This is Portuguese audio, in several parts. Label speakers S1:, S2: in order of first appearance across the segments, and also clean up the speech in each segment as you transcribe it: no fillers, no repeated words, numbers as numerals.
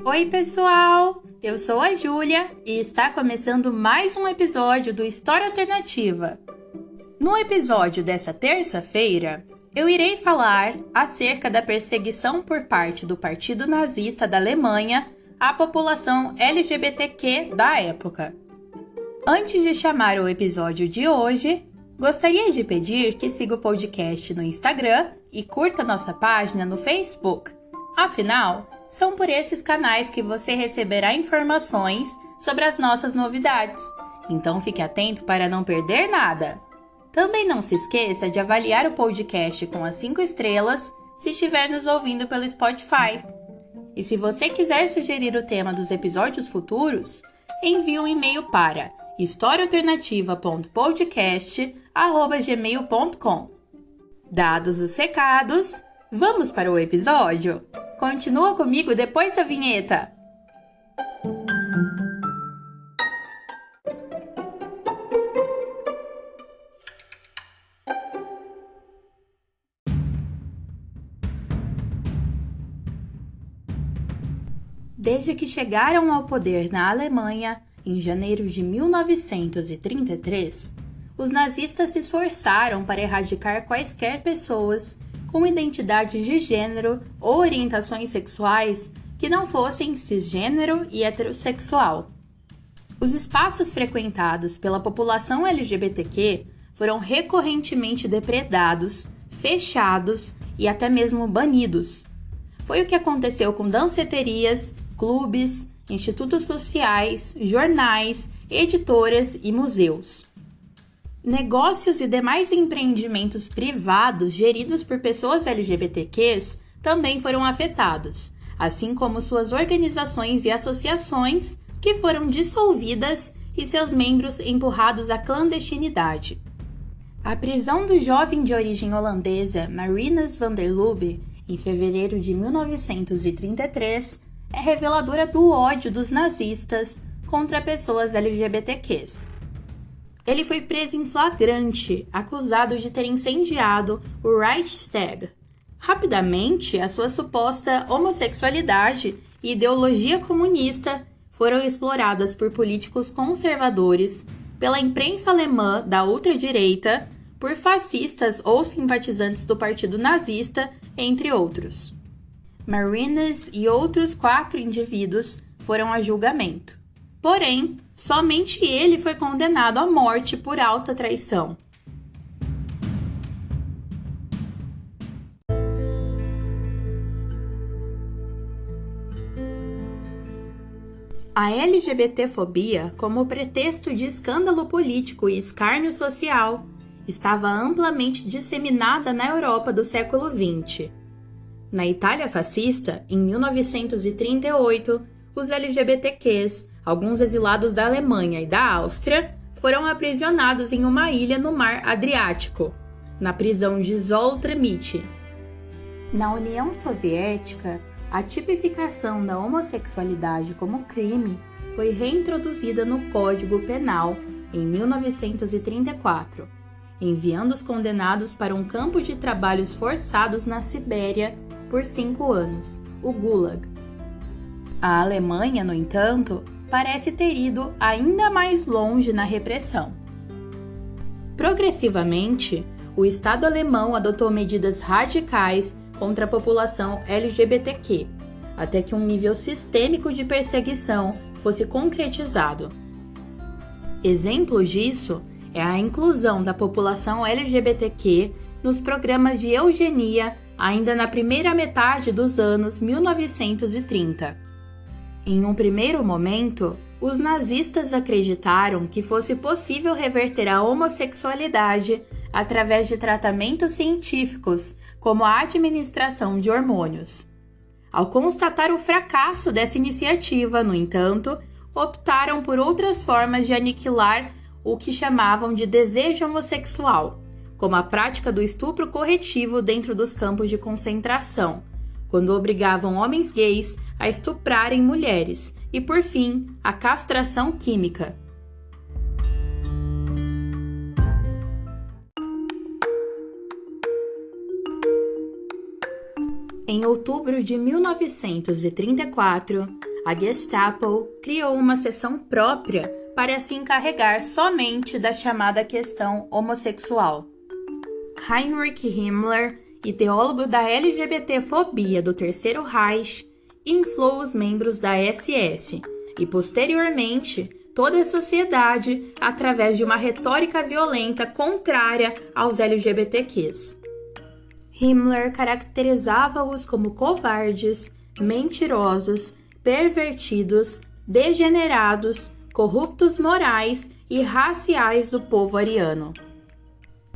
S1: Oi, pessoal! Eu sou a Júlia e está começando mais um episódio do História Alternativa. No episódio dessa terça-feira, eu irei falar acerca da perseguição por parte do Partido Nazista da Alemanha à população LGBTQ da época. Antes de chamar o episódio de hoje, gostaria de pedir que siga o podcast no Instagram e curta nossa página no Facebook. Afinal, são por esses canais que você receberá informações sobre as nossas novidades. Então fique atento para não perder nada. Também não se esqueça de avaliar o podcast com as 5 estrelas se estiver nos ouvindo pelo Spotify. E se você quiser sugerir o tema dos episódios futuros, envie um e-mail para historiaalternativa.podcast@gmail.com. Dados os recados, vamos para o episódio? Continua comigo depois da vinheta! Desde que chegaram ao poder na Alemanha, em janeiro de 1933, os nazistas se esforçaram para erradicar quaisquer pessoas com identidades de gênero ou orientações sexuais que não fossem cisgênero e heterossexual. Os espaços frequentados pela população LGBTQ foram recorrentemente depredados, fechados e até mesmo banidos. Foi o que aconteceu com danceterias, clubes, institutos sociais, jornais, editoras e museus. Negócios e demais empreendimentos privados geridos por pessoas LGBTQs também foram afetados, assim como suas organizações e associações, que foram dissolvidas e seus membros empurrados à clandestinidade. A prisão do jovem de origem holandesa Marinus van der Lubbe, em fevereiro de 1933, é reveladora do ódio dos nazistas contra pessoas LGBTQs. Ele foi preso em flagrante, acusado de ter incendiado o Reichstag. Rapidamente, a sua suposta homossexualidade e ideologia comunista foram exploradas por políticos conservadores, pela imprensa alemã da ultradireita, por fascistas ou simpatizantes do Partido Nazista, entre outros. Marinus e outros 4 indivíduos foram a julgamento. Porém, somente ele foi condenado à morte por alta traição. A LGBTfobia, como pretexto de escândalo político e escárnio social, estava amplamente disseminada na Europa do século XX. Na Itália fascista, em 1938, os LGBTQs, alguns exilados da Alemanha e da Áustria, foram aprisionados em uma ilha no Mar Adriático, na prisão de Zoltramite. Na União Soviética, a tipificação da homossexualidade como crime foi reintroduzida no Código Penal em 1934, enviando os condenados para um campo de trabalhos forçados na Sibéria por 5 anos, o Gulag. A Alemanha, no entanto, parece ter ido ainda mais longe na repressão. Progressivamente, o Estado alemão adotou medidas radicais contra a população LGBTQ, até que um nível sistêmico de perseguição fosse concretizado. Exemplo disso é a inclusão da população LGBTQ nos programas de eugenia ainda na primeira metade dos anos 1930. Em um primeiro momento, os nazistas acreditaram que fosse possível reverter a homossexualidade através de tratamentos científicos, como a administração de hormônios. Ao constatar o fracasso dessa iniciativa, no entanto, optaram por outras formas de aniquilar o que chamavam de desejo homossexual, como a prática do estupro corretivo dentro dos campos de concentração, quando obrigavam homens gays a estuprarem mulheres, e, por fim, a castração química. Em outubro de 1934, a Gestapo criou uma seção própria para se encarregar somente da chamada questão homossexual. Heinrich Himmler, ideólogo da LGBTfobia do Terceiro Reich, inflou os membros da SS e, posteriormente, toda a sociedade através de uma retórica violenta contrária aos LGBTQs. Himmler caracterizava-os como covardes, mentirosos, pervertidos, degenerados, corruptos morais e raciais do povo ariano.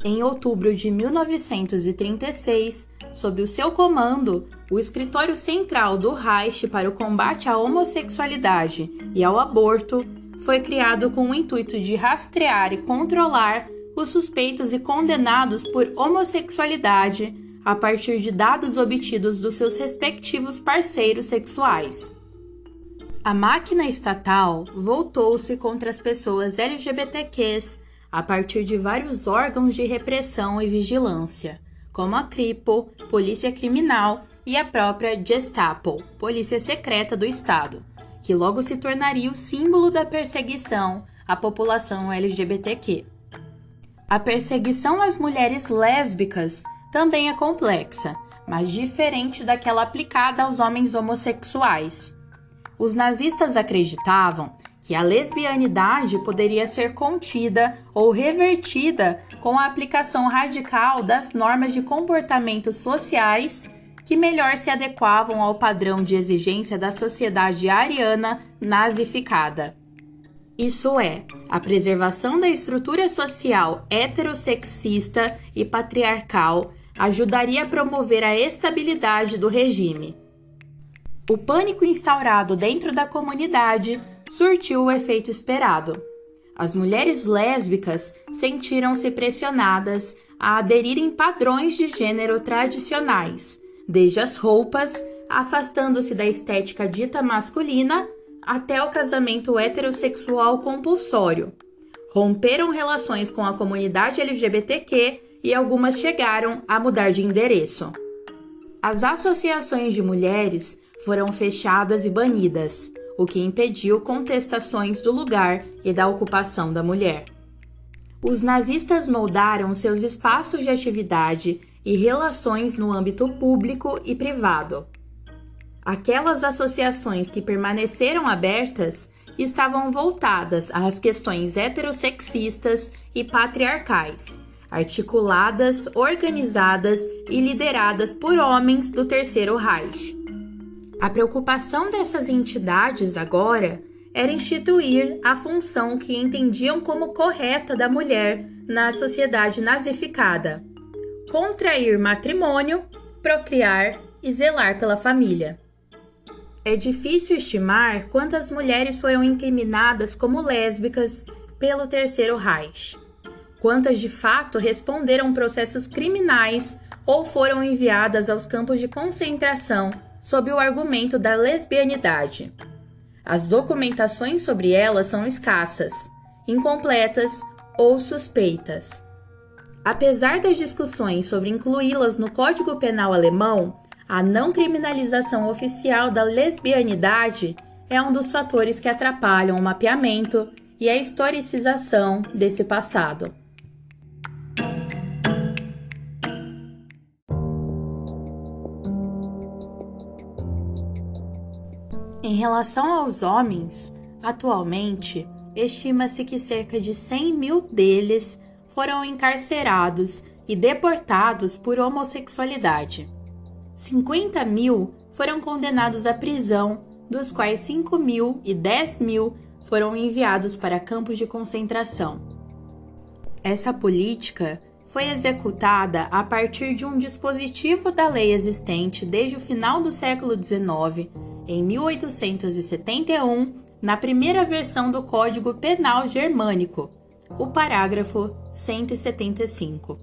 S1: Em outubro de 1936, sob o seu comando, o Escritório Central do Reich para o Combate à Homossexualidade e ao Aborto foi criado com o intuito de rastrear e controlar os suspeitos e condenados por homossexualidade a partir de dados obtidos dos seus respectivos parceiros sexuais. A máquina estatal voltou-se contra as pessoas LGBTQs a partir de vários órgãos de repressão e vigilância, como a Kripo, Polícia Criminal, e a própria Gestapo, Polícia Secreta do Estado, que logo se tornaria o símbolo da perseguição à população LGBTQ. A perseguição às mulheres lésbicas também é complexa, mas diferente daquela aplicada aos homens homossexuais. Os nazistas acreditavam que a lesbianidade poderia ser contida ou revertida com a aplicação radical das normas de comportamento sociais que melhor se adequavam ao padrão de exigência da sociedade ariana nazificada. Isso é, a preservação da estrutura social heterossexista e patriarcal ajudaria a promover a estabilidade do regime. O pânico instaurado dentro da comunidade surtiu o efeito esperado. As mulheres lésbicas sentiram-se pressionadas a aderirem padrões de gênero tradicionais, desde as roupas, afastando-se da estética dita masculina, até o casamento heterossexual compulsório. Romperam relações com a comunidade LGBTQ e algumas chegaram a mudar de endereço. As associações de mulheres foram fechadas e banidas, o que impediu contestações do lugar e da ocupação da mulher. Os nazistas moldaram seus espaços de atividade e relações no âmbito público e privado. Aquelas associações que permaneceram abertas estavam voltadas às questões heterossexistas e patriarcais, articuladas, organizadas e lideradas por homens do Terceiro Reich. A preocupação dessas entidades agora era instituir a função que entendiam como correta da mulher na sociedade nazificada: contrair matrimônio, procriar e zelar pela família. É difícil estimar quantas mulheres foram incriminadas como lésbicas pelo Terceiro Reich, quantas de fato responderam processos criminais ou foram enviadas aos campos de concentração sob o argumento da lesbianidade. As documentações sobre elas são escassas, incompletas ou suspeitas. Apesar das discussões sobre incluí-las no Código Penal alemão, a não criminalização oficial da lesbianidade é um dos fatores que atrapalham o mapeamento e a historicização desse passado. Em relação aos homens, atualmente, estima-se que cerca de 100 mil deles foram encarcerados e deportados por homossexualidade. 50 mil foram condenados à prisão, dos quais 5 mil e 10 mil foram enviados para campos de concentração. Essa política foi executada a partir de um dispositivo da lei existente desde o final do século XIX, em 1871, na primeira versão do Código Penal Germânico, o parágrafo 175.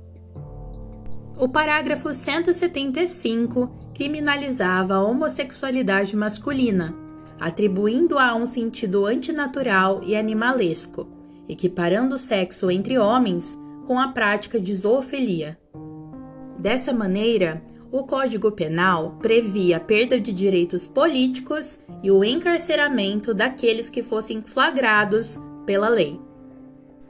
S1: O parágrafo 175 criminalizava a homossexualidade masculina, atribuindo-a um sentido antinatural e animalesco, equiparando o sexo entre homens com a prática de zoofilia. Dessa maneira, o Código Penal previa a perda de direitos políticos e o encarceramento daqueles que fossem flagrados pela lei.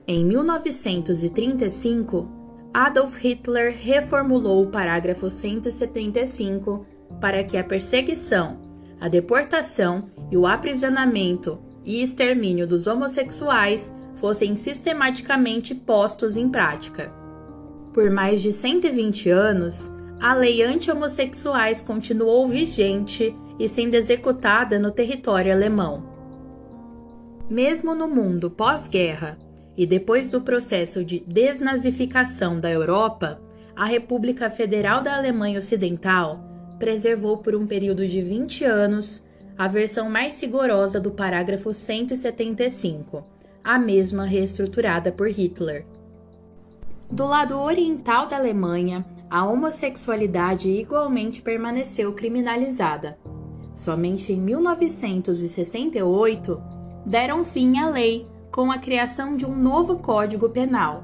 S1: Em 1935, Adolf Hitler reformulou o parágrafo 175 para que a perseguição, a deportação e o aprisionamento e extermínio dos homossexuais fossem sistematicamente postos em prática. Por mais de 120 anos, a lei anti-homossexuais continuou vigente e sendo executada no território alemão. Mesmo no mundo pós-guerra e depois do processo de desnazificação da Europa, a República Federal da Alemanha Ocidental preservou por um período de 20 anos a versão mais rigorosa do parágrafo 175, a mesma reestruturada por Hitler. Do lado oriental da Alemanha, a homossexualidade igualmente permaneceu criminalizada. Somente em 1968 deram fim à lei com a criação de um novo Código Penal.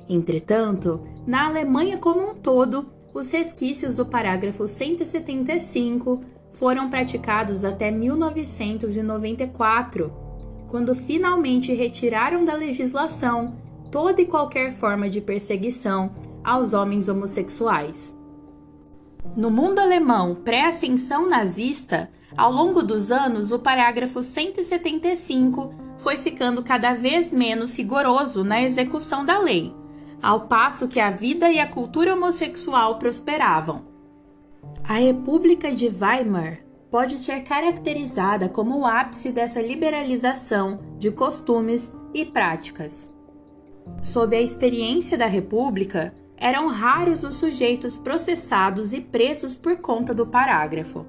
S1: Entretanto, na Alemanha como um todo, os resquícios do parágrafo 175 foram praticados até 1994, quando finalmente retiraram da legislação toda e qualquer forma de perseguição aos homens homossexuais. No mundo alemão pré-ascensão nazista, ao longo dos anos, o parágrafo 175 foi ficando cada vez menos rigoroso na execução da lei, ao passo que a vida e a cultura homossexual prosperavam. A República de Weimar pode ser caracterizada como o ápice dessa liberalização de costumes e práticas. Sob a experiência da República, eram raros os sujeitos processados e presos por conta do parágrafo.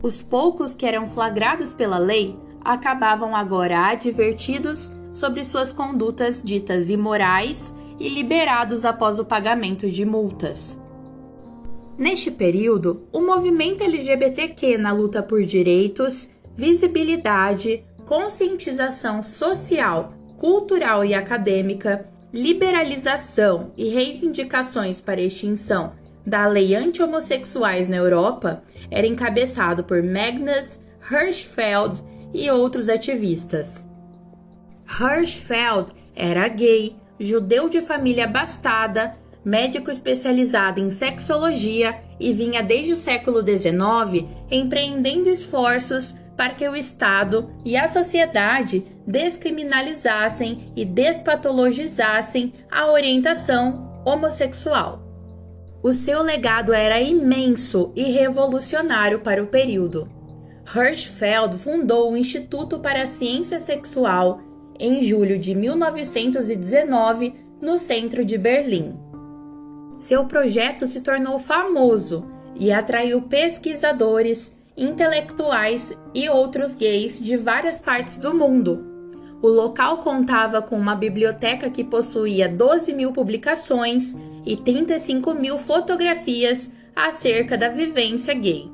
S1: Os poucos que eram flagrados pela lei acabavam agora advertidos sobre suas condutas ditas imorais e liberados após o pagamento de multas. Neste período, o movimento LGBTQ na luta por direitos, visibilidade, conscientização social, cultural e acadêmica, liberalização e reivindicações para a extinção da lei anti-homossexuais na Europa era encabeçado por Magnus Hirschfeld e outros ativistas. Hirschfeld era gay, judeu de família abastada, médico especializado em sexologia e vinha desde o século XIX empreendendo esforços para que o Estado e a sociedade descriminalizassem e despatologizassem a orientação homossexual. O seu legado era imenso e revolucionário para o período. Hirschfeld fundou o Instituto para a Ciência Sexual em julho de 1919, no centro de Berlim. Seu projeto se tornou famoso e atraiu pesquisadores, intelectuais e outros gays de várias partes do mundo. O local contava com uma biblioteca que possuía 12.000 publicações e 35.000 fotografias acerca da vivência gay.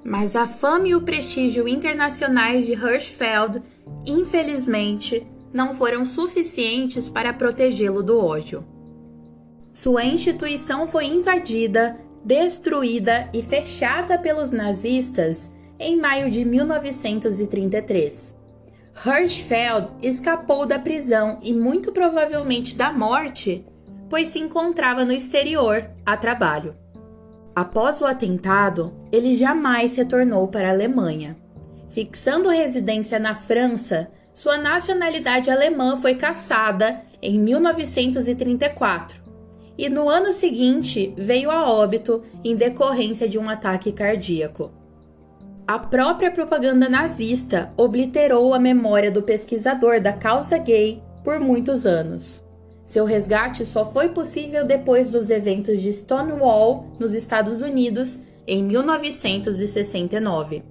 S1: Mas a fama e o prestígio internacionais de Hirschfeld, infelizmente, não foram suficientes para protegê-lo do ódio. Sua instituição foi invadida, destruída e fechada pelos nazistas em maio de 1933. Hirschfeld escapou da prisão e muito provavelmente da morte, pois se encontrava no exterior a trabalho. Após o atentado, ele jamais retornou para a Alemanha. Fixando residência na França, sua nacionalidade alemã foi cassada em 1934 e no ano seguinte veio a óbito em decorrência de um ataque cardíaco. A própria propaganda nazista obliterou a memória do pesquisador da causa gay por muitos anos. Seu resgate só foi possível depois dos eventos de Stonewall, nos Estados Unidos, em 1969.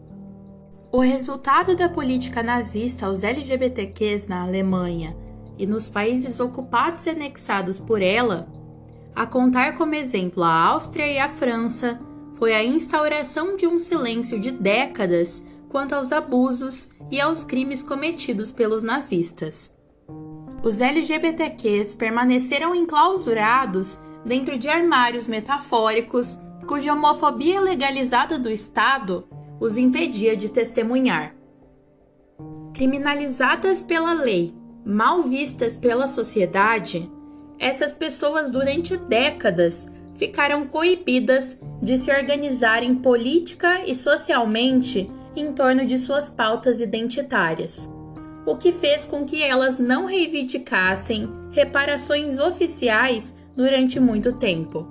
S1: O resultado da política nazista aos LGBTQs na Alemanha e nos países ocupados e anexados por ela, a contar como exemplo a Áustria e a França, foi a instauração de um silêncio de décadas quanto aos abusos e aos crimes cometidos pelos nazistas. Os LGBTQs permaneceram enclausurados dentro de armários metafóricos, cuja homofobia legalizada do Estado os impedia de testemunhar. Criminalizadas pela lei, mal vistas pela sociedade, essas pessoas durante décadas ficaram coibidas de se organizarem política e socialmente em torno de suas pautas identitárias, o que fez com que elas não reivindicassem reparações oficiais durante muito tempo.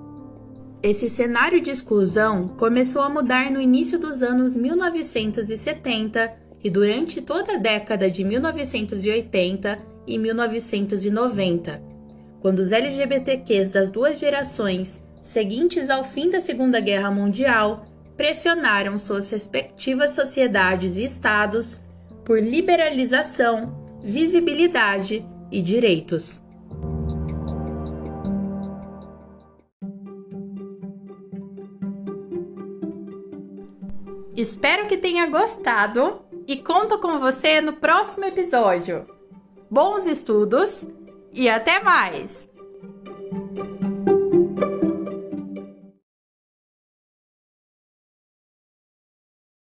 S1: Esse cenário de exclusão começou a mudar no início dos anos 1970 e durante toda a década de 1980 e 1990, quando os LGBTQs das duas gerações seguintes ao fim da Segunda Guerra Mundial pressionaram suas respectivas sociedades e estados por liberalização, visibilidade e direitos. Espero que tenha gostado e conto com você no próximo episódio. Bons estudos e até mais!